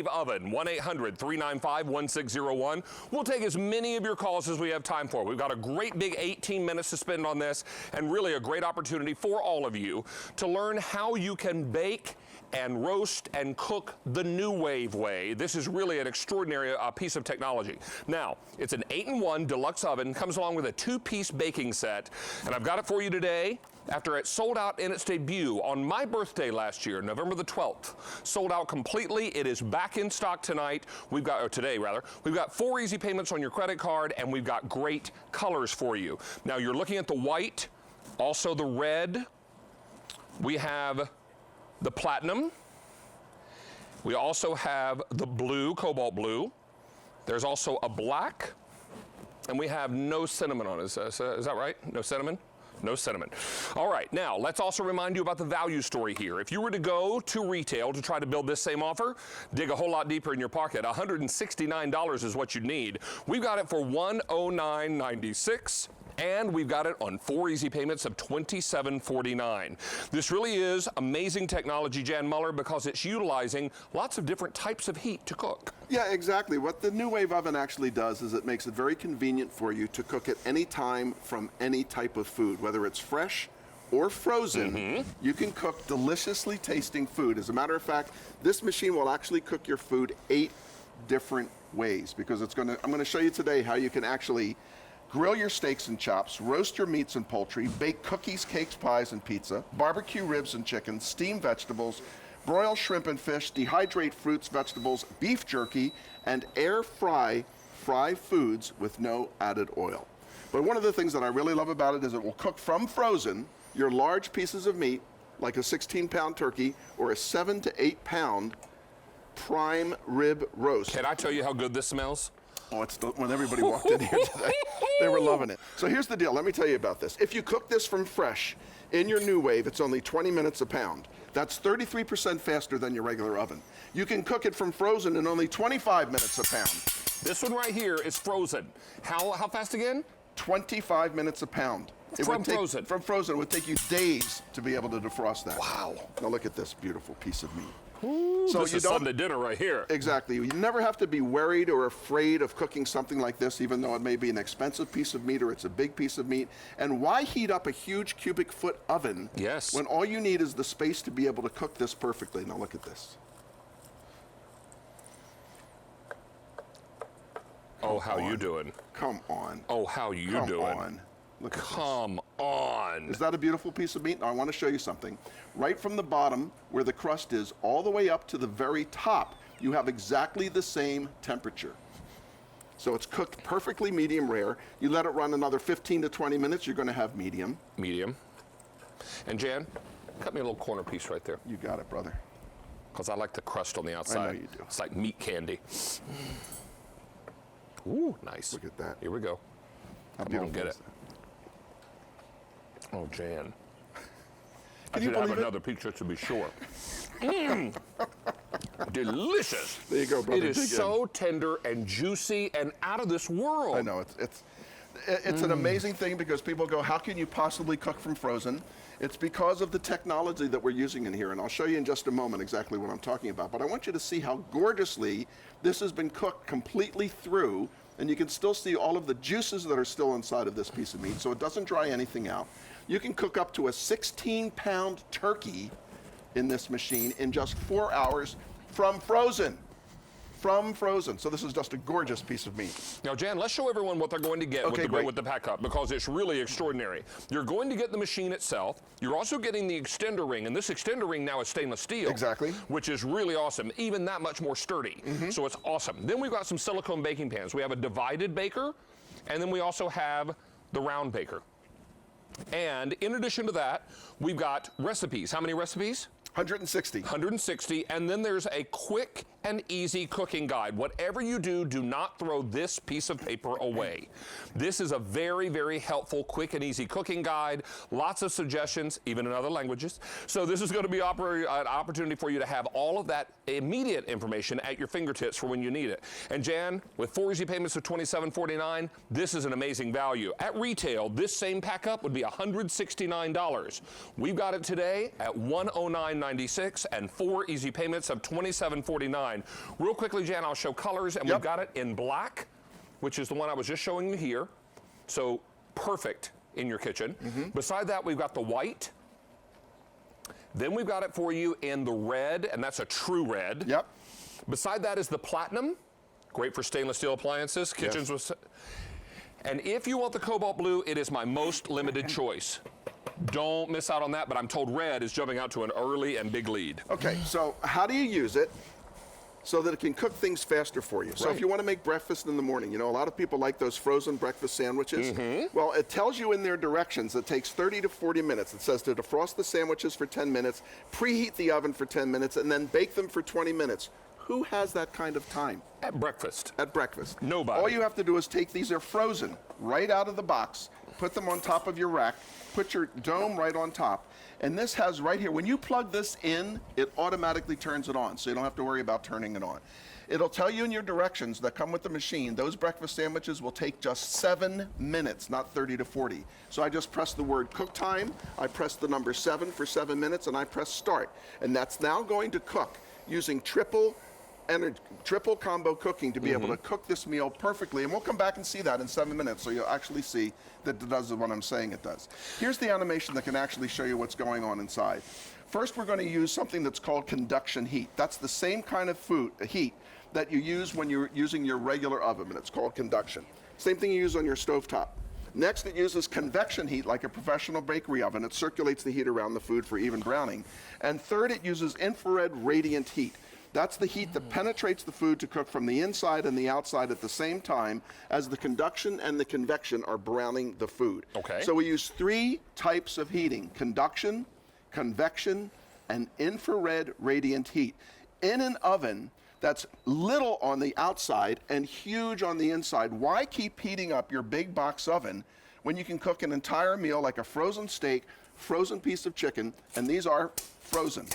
NuWave Oven, 1-800-395-1601. We'll take as many of your calls as we have time for. We've got a great big 18 minutes to spend on this, and really a great opportunity for all of you to learn how you can bake and roast and cook the NuWave way. This is really an extraordinary piece of technology. Now, it's an 8-in-1 deluxe oven, comes along with a 2-piece baking set, and I've got it for you today after it sold out in its debut on my birthday last year, November the 12th. Sold out completely. It is back in stock tonight. Today rather. We've got 4 easy payments on your credit card, and we've got great colors for you. Now, you're looking at the white, also the red. We have the platinum. We also have the blue, cobalt blue. There's also a black, and we have no cinnamon on it. Is that right? No cinnamon? No cinnamon. All right, now let's also remind you about the value story here. If you were to go to retail to try to build this same offer, dig a whole lot deeper in your pocket. $169 is what you need. We've got it for $109.96. And we've got it on 4 easy payments of $27.49. This really is amazing technology, Jan Muller, because it's utilizing lots of different types of heat to cook. Yeah, exactly. What the NuWave oven actually does is it makes it very convenient for you to cook at any time from any type of food, whether it's fresh or frozen. You can cook deliciously tasting food. As a matter of fact, this machine will actually cook your food 8 different ways, because I'm going to show you today how you can actually grill your steaks and chops, roast your meats and poultry, bake cookies, cakes, pies, and pizza, barbecue ribs and chicken, steam vegetables, broil shrimp and fish, dehydrate fruits, vegetables, beef jerky, and air fry foods with no added oil. But one of the things that I really love about it is it will cook from frozen your large pieces of meat, like a 16-pound turkey or a 7 to 8 pound prime rib roast. Can I tell you how good this smells? Oh, when everybody walked in here today, they were loving it. So here's the deal. Let me tell you about this. If you cook this from fresh in your NuWave, it's only 20 minutes a pound. That's 33% faster than your regular oven. You can cook it from frozen in only 25 minutes a pound. This one right here is frozen. How fast again? 25 minutes a pound. Frozen. From frozen, it would take you days to be able to defrost that. Wow. Now look at this beautiful piece of meat. Ooh, so this is Sunday dinner right here. Exactly. You never have to be worried or afraid of cooking something like this, even though it may be an expensive piece of meat or it's a big piece of meat. And why heat up a huge cubic foot oven when all you need is the space to be able to cook this perfectly? Now look at this. Oh, how you doing? Come on. Oh, how you doing? Come on. Look at this. Come on. Is that a beautiful piece of meat? Now I want to show you something. Right from the bottom, where the crust is, all the way up to the very top, you have exactly the same temperature. So it's cooked perfectly medium rare. You let it run another 15 to 20 minutes, you're going to have medium. Medium. And Jan, cut me a little corner piece right there. You got it, brother. Because I like the crust on the outside. I know you do. It's like meat candy. Ooh, nice. Look at that. Here we go. Come on, get it. Oh, Jan. Can I you should have believe another picture to be sure. Delicious. There you go, brother. It is so tender and juicy and out of this world. I know. It's an amazing thing, because people go, how can you possibly cook from frozen? It's because of the technology that we're using in here, and I'll show you in just a moment exactly what I'm talking about. But I want you to see how gorgeously this has been cooked completely through, and you can still see all of the juices that are still inside of this piece of meat, so it doesn't dry anything out. You can cook up to a 16-pound turkey in this machine in just 4 hours from frozen. From frozen. So this is just a gorgeous piece of meat. Now, Jan, let's show everyone what they're going to get with the pack up, because it's really extraordinary. You're going to get the machine itself. You're also getting the extender ring, and this extender ring now is stainless steel. Exactly. Which is really awesome, even that much more sturdy. So it's awesome. Then we've got some silicone baking pans. We have a divided baker, and then we also have the round baker. And in addition to that, we've got recipes. How many recipes? 160. 160, and then there's a quick and easy cooking guide. Whatever you do, do not throw this piece of paper away. This is a very, very helpful, quick and easy cooking guide. Lots of suggestions, even in other languages. So this is going to be an opportunity for you to have all of that immediate information at your fingertips for when you need it. And Jan, with 4 easy payments of $27.49, this is an amazing value. At retail, this same pack up would be $169. We've got it today at $109.96 and 4 easy payments of $27.49. $9.99. Real quickly, Jan, I'll show colors, and we've got it in black, which is the one I was just showing you here. So perfect in your kitchen. Beside that, we've got the white. Then we've got it for you in the red, and that's a true red. Yep. Beside that is the platinum. Great for stainless steel appliances, kitchens with. And if you want the cobalt blue, it is my most limited choice. Don't miss out on that, but I'm told red is jumping out to an early and big lead. Okay, so how do you use it so that it can cook things faster for you? So if you want to make breakfast in the morning, you know, a lot of people like those frozen breakfast sandwiches. Well, it tells you in their directions it takes 30 to 40 minutes. It says to defrost the sandwiches for 10 minutes, preheat the oven for 10 minutes, and then bake them for 20 minutes. Who has that kind of time? At breakfast. At breakfast. Nobody. All you have to do is take these, are frozen, right out of the box, put them on top of your rack, put your dome right on top, and this has right here, when you plug this in, it automatically turns it on, so you don't have to worry about turning it on. It'll tell you in your directions that come with the machine, those breakfast sandwiches will take just 7 minutes, not 30 to 40. So I just press the word cook time, I press the number 7 for 7 minutes, and I press start. And that's now going to cook using triple combo cooking to be able to cook this meal perfectly. And we'll come back and see that in 7 minutes, so you'll actually see that it does what I'm saying it does. Here's the animation that can actually show you what's going on inside. First, we're going to use something that's called conduction heat. That's the same kind of heat that you use when you're using your regular oven, and it's called conduction. Same thing you use on your stovetop. Next, it uses convection heat like a professional bakery oven. It circulates the heat around the food for even browning. And third, it uses infrared radiant heat. That's the heat that penetrates the food to cook from the inside and the outside at the same time as the conduction and the convection are browning the food. Okay. So we use 3 types of heating: conduction, convection, and infrared radiant heat. In an oven that's little on the outside and huge on the inside, why keep heating up your big box oven when you can cook an entire meal like a frozen steak, frozen piece of chicken, and these are frozen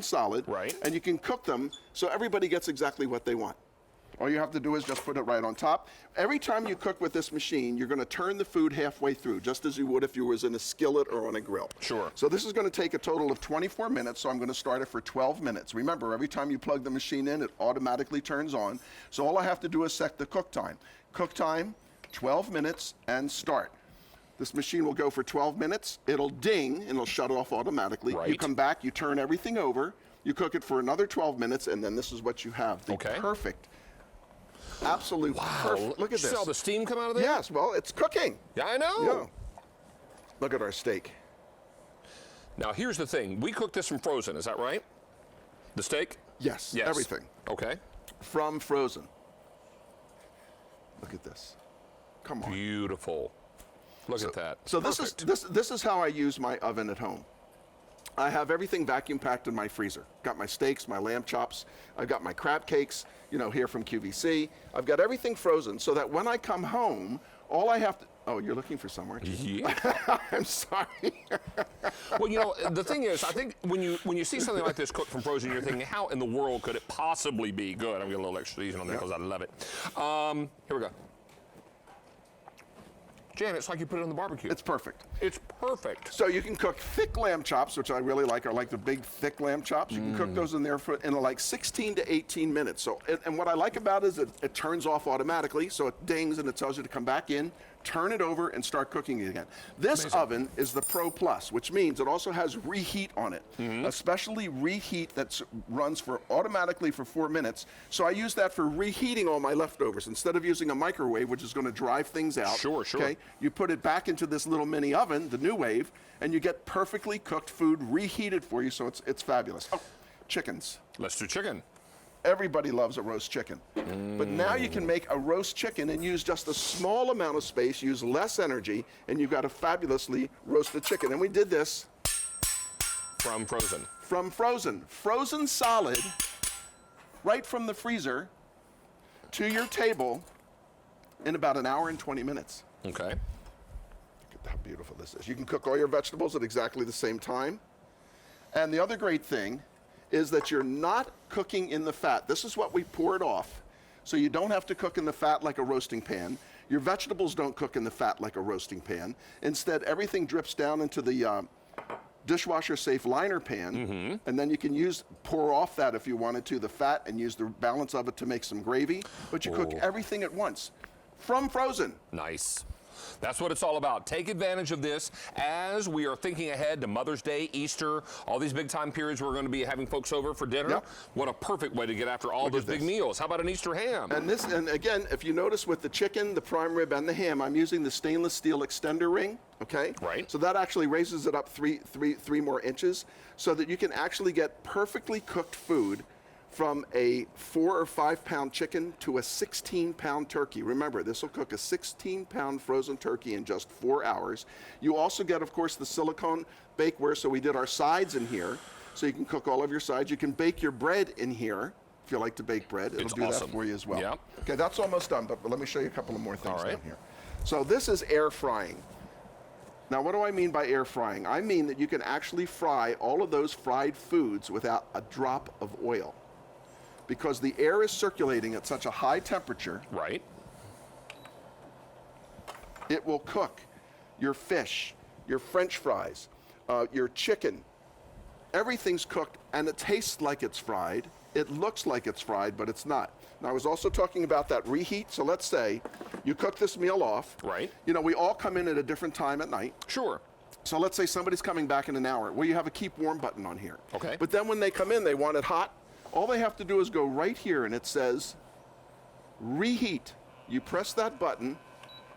solid, right? And you can cook them so everybody gets exactly what they want. All you have to do is just put it right on top. Every time you cook with this machine, you're going to turn the food halfway through, just as you would if you was in a skillet or on a grill. Sure. So this is going to take a total of 24 minutes, so I'm going to start it for 12 minutes. Remember, every time you plug the machine in, it automatically turns on. So all I have to do is set the cook time. Cook time, 12 minutes, and start. This machine will go for 12 minutes. It'll ding, and it'll shut off automatically. Right. You come back, you turn everything over, you cook it for another 12 minutes, and then this is what you have. The perfect, absolute perfect. Look at this. See all the steam come out of there? Yes, well, it's cooking. Yeah, I know. Yeah. Look at our steak. Now, here's the thing. We cooked this from frozen, is that right? The steak? Yes, everything. Okay. From frozen. Look at this. Come on. Beautiful. Look at that. So this is how I use my oven at home. I have everything vacuum packed in my freezer. Got my steaks, my lamb chops. I've got my crab cakes, you know, here from QVC. I've got everything frozen so that when I come home, all I have to. Oh, you're looking for somewhere. Yeah. I'm sorry. Well, you know, the thing is, I think when you see something like this cooked from frozen, you're thinking, how in the world could it possibly be good? I'm getting a little extra season on there because I love it. Here we go. Jan, it's like you put it on the barbecue. It's perfect. It's perfect. So you can cook thick lamb chops, which I really like. I like the big, thick lamb chops. You can cook those in there in like 16 to 18 minutes. So, and what I like about it is it turns off automatically, so it dings and it tells you to come back in, turn it over, and start cooking it again. This oven is the Pro Plus, which means it also has Reheat on it, especially Reheat that runs automatically for 4 minutes. So I use that for reheating all my leftovers. Instead of using a microwave, which is going to drive things out. Sure. Okay, you put it back into this little mini oven, the NuWave, and you get perfectly cooked food reheated for you, so it's fabulous. Oh, chickens. Let's do chicken. Everybody loves a roast chicken. But now you can make a roast chicken and use just a small amount of space, use less energy, and you've got a fabulously roasted chicken. And we did this from frozen. From frozen. Frozen solid, right from the freezer to your table in about an hour and 20 minutes. Okay. Look at how beautiful this is. You can cook all your vegetables at exactly the same time. And the other great thing is that you're not cooking in the fat. This is what we poured off, so you don't have to cook in the fat like a roasting pan. Your vegetables don't cook in the fat like a roasting pan. Instead, everything drips down into the dishwasher safe liner pan, and then you can pour off that if you wanted to, the fat, and use the balance of it to make some gravy, but you cook everything at once from frozen. Nice. That's what it's all about. Take advantage of this as we are thinking ahead to Mother's Day, Easter, all these big time periods we're going to be having folks over for dinner. Yep. What a perfect way to get after all those big meals. How about an Easter ham? And again, if you notice with the chicken, the prime rib, and the ham, I'm using the stainless steel extender ring, okay? Right. So that actually raises it up three more inches so that you can actually get perfectly cooked food from a 4 or 5 pound chicken to a 16-pound turkey. Remember, this will cook a 16-pound frozen turkey in just 4 hours. You also get, of course, the silicone bakeware, so we did our sides in here, so you can cook all of your sides. You can bake your bread in here. If you like to bake bread, it'll do that for you as well. Yep. Okay, that's almost done, but let me show you a couple of more things All right. down here. So this is air frying. Now, what do I mean by air frying? I mean that you can actually fry all of those fried foods without a drop of oil, because the air is circulating at such a high temperature. Right. It will cook your fish, your French fries, your chicken. Everything's cooked, and it tastes like it's fried. It looks like it's fried, but it's not. Now, I was also talking about that reheat. So let's say you cook this meal off. Right. You know, we all come in at a different time at night. Sure. So let's say somebody's coming back in an hour. Well, you have a keep warm button on here. Okay. But then when they come in, they want it hot. All they have to do is go right here, and it says reheat. You press that button,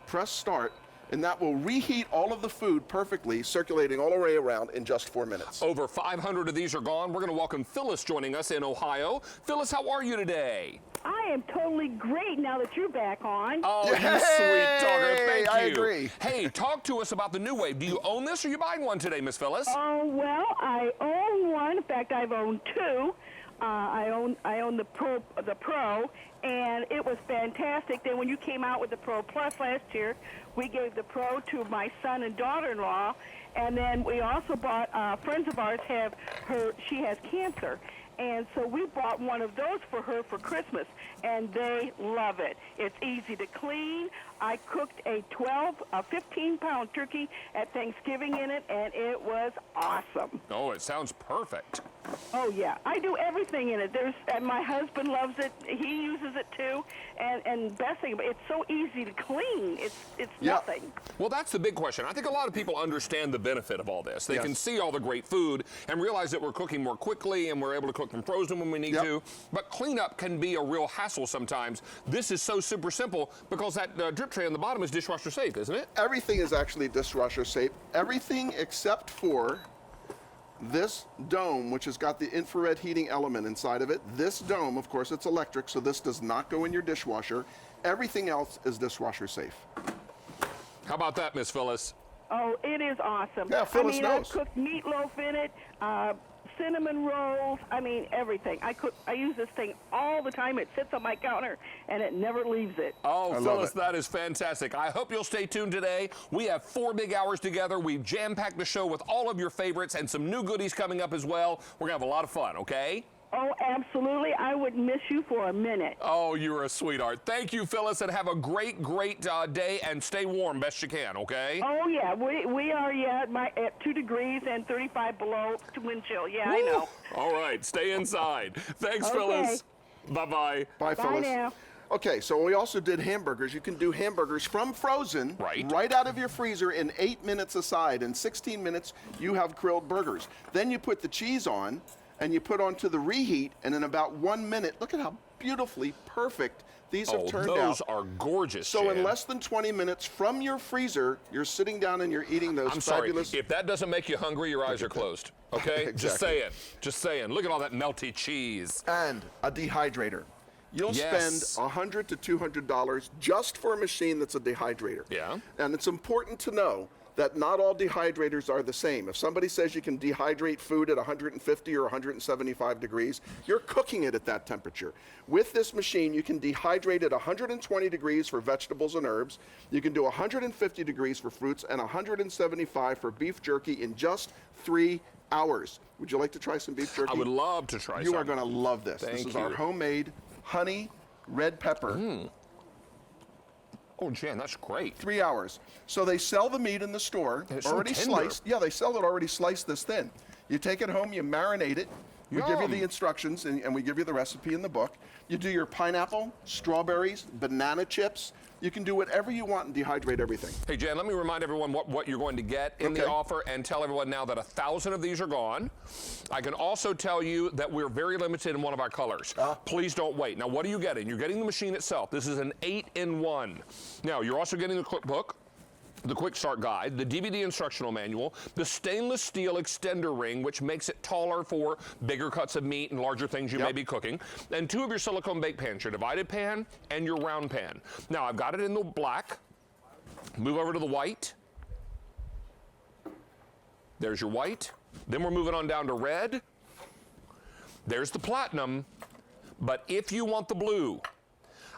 press start, and that will reheat all of the food perfectly, circulating all the way around in just 4 minutes. Over 500 of these are gone. We're going to welcome Phyllis joining us in Ohio. Phyllis, how are you today? I am totally great now that you're back on. Oh, you sweet talker. Thank you. I agree. Hey, talk to us about the NuWave. Do you own this, or are you buying one today, Miss Phyllis? Oh, well, I own one. In fact, I've owned two. I own the Pro, and it was fantastic. Then when you came out with the Pro Plus last year, we gave the Pro to my son and daughter-in-law, and then we also bought, friends of ours she has cancer. And so we bought one of those for her for Christmas, and they love it. It's easy to clean. I cooked a 15-pound turkey at Thanksgiving in it, and it was awesome. Oh, it sounds perfect. Oh, yeah. I do everything in it. And my husband loves it. He uses it, too. And best thing, it's so easy to clean. It's nothing. Well, that's the big question. I think a lot of people understand the benefit of all this. They can see all the great food and realize that we're cooking more quickly and we're able to cook from frozen when we need to. But cleanup can be a real hassle sometimes. This is so super simple because that drip tray on the bottom is dishwasher safe, isn't it? Everything is actually dishwasher safe. Everything except for this dome, which has got the infrared heating element inside of it. This dome, of course, it's electric, so this does not go in your dishwasher. Everything else is dishwasher safe. How about that, Miss Phyllis? Oh, it is awesome. Yeah, Phyllis knows. I cooked meatloaf in it, cinnamon rolls, everything. I use this thing all the time. It sits on my counter, and it never leaves it. Oh, Phyllis, that is fantastic. I hope you'll stay tuned today. We have 4 big hours together. We've jam-packed the show with all of your favorites and some new goodies coming up as well. We're going to have a lot of fun, okay? Oh, absolutely. I wouldn't miss you for a minute. Oh, you're a sweetheart. Thank you, Phyllis, and have a great day, and stay warm best you can, okay? Oh, yeah. We are, at 2 degrees and 35 below wind chill. Yeah, I know. All right, stay inside. Thanks, Phyllis. Bye-bye. Bye, Phyllis. Bye now. Okay, so we also did hamburgers. You can do hamburgers from frozen, right out of your freezer in 8 minutes aside. In 16 minutes, you have grilled burgers. Then you put the cheese on, and you put onto the reheat, and in about 1 minute, look at how beautifully perfect these have turned out. Those are gorgeous, So Jan. in less than 20 minutes from your freezer, you're sitting down and you're eating those fabulous... Sorry, if that doesn't make you hungry, your eyes are closed, okay? Exactly. Just saying. Look at all that melty cheese. And a dehydrator. You'll spend $100 to $200 just for a machine that's a dehydrator. Yeah. And it's important to know that not all dehydrators are the same. If somebody says you can dehydrate food at 150 or 175 degrees, you're cooking it at that temperature. With this machine, you can dehydrate at 120 degrees for vegetables and herbs. You can do 150 degrees for fruits and 175 for beef jerky in just 3 hours. Would you like to try some beef jerky? I would love to try some. You are going to love this. Thank This is you. our homemade honey red pepper. Oh, Jan, that's great. 3 hours. So they sell the meat in the store, And it's so already tender. sliced. Yeah, they sell it already sliced this thin. You take it home, you marinate it. We give you Yum. the instructions, and we give you the recipe in the book. You do your pineapple, strawberries, banana chips. You can do whatever you want and dehydrate everything. Hey, Jan, let me remind everyone what you're going to get in the Okay. offer and tell everyone now that 1,000 of these are gone. I can also tell you that we're very limited in one of our colors. Please don't wait. Now, what are you getting? You're getting the machine itself. This is an 8-in-1. Now, you're also getting the cookbook, the quick start guide, the DVD instructional manual, the stainless steel extender ring, which makes it taller for bigger cuts of meat and larger things you may be cooking, and 2 of your silicone bake pans, your divided pan and your round pan. Now, I've got it in the black. Move over to the white. There's your white. Then we're moving on down to red. There's the platinum. But if you want the blue,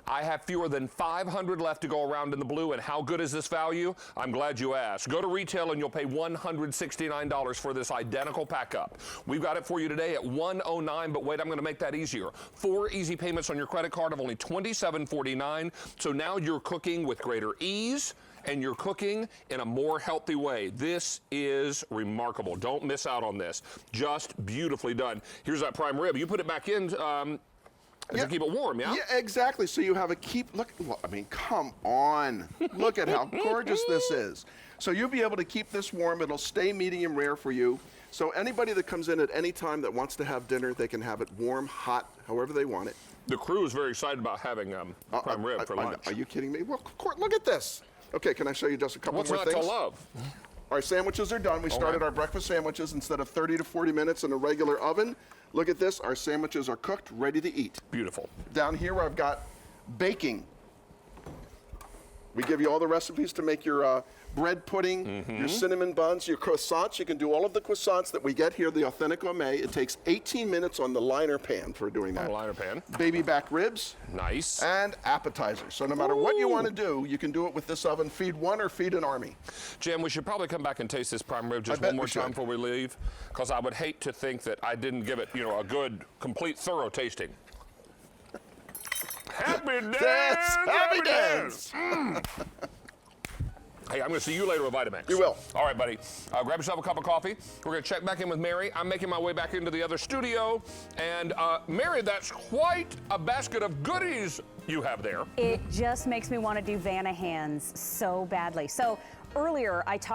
I have fewer than 500 left to go around in the blue, and how good is this value? I'm glad you asked. Go to retail and you'll pay $169 for this identical pack-up. We've got it for you today at $109, but wait, I'm going to make that easier. 4 easy payments on your credit card of only $27.49, so now you're cooking with greater ease, and you're cooking in a more healthy way. This is remarkable. Don't miss out on this. Just beautifully done. Here's that prime rib. You put it back in, to keep it warm, yeah? Yeah, exactly. So you have a look, I mean, come on. Look at how gorgeous this is. So you'll be able to keep this warm. It'll stay medium rare for you. So anybody that comes in at any time that wants to have dinner, they can have it warm, hot, however they want it. The crew is very excited about having prime rib for lunch. Are you kidding me? Well, of course, look at this. Okay, can I show you just a couple What's more not things? to love? Our sandwiches are done. We started our breakfast sandwiches instead of 30 to 40 minutes in a regular oven. Look at this. Our sandwiches are cooked, ready to eat. Beautiful. Down here, I've got baking. We give you all the recipes to make your bread pudding, your cinnamon buns, your croissants. You can do all of the croissants that we get here, the authentic gourmet. It takes 18 minutes on the liner pan for doing that. Liner pan. Baby back ribs. Nice. And appetizers. So no matter what you want to do, you can do it with this oven. Feed one or feed an army. Jim, we should probably come back and taste this prime rib just bet one more we should. time before we leave, because I would hate to think that I didn't give it, a good, complete, thorough tasting. Happy dance! Happy dance! Hey, I'm going to see you later with Vitamix. You will. All right, buddy. Grab yourself a cup of coffee. We're going to check back in with Mary. I'm making my way back into the other studio. And Mary, that's quite a basket of goodies you have there. It just makes me want to do Vanna hands so badly. So earlier I talked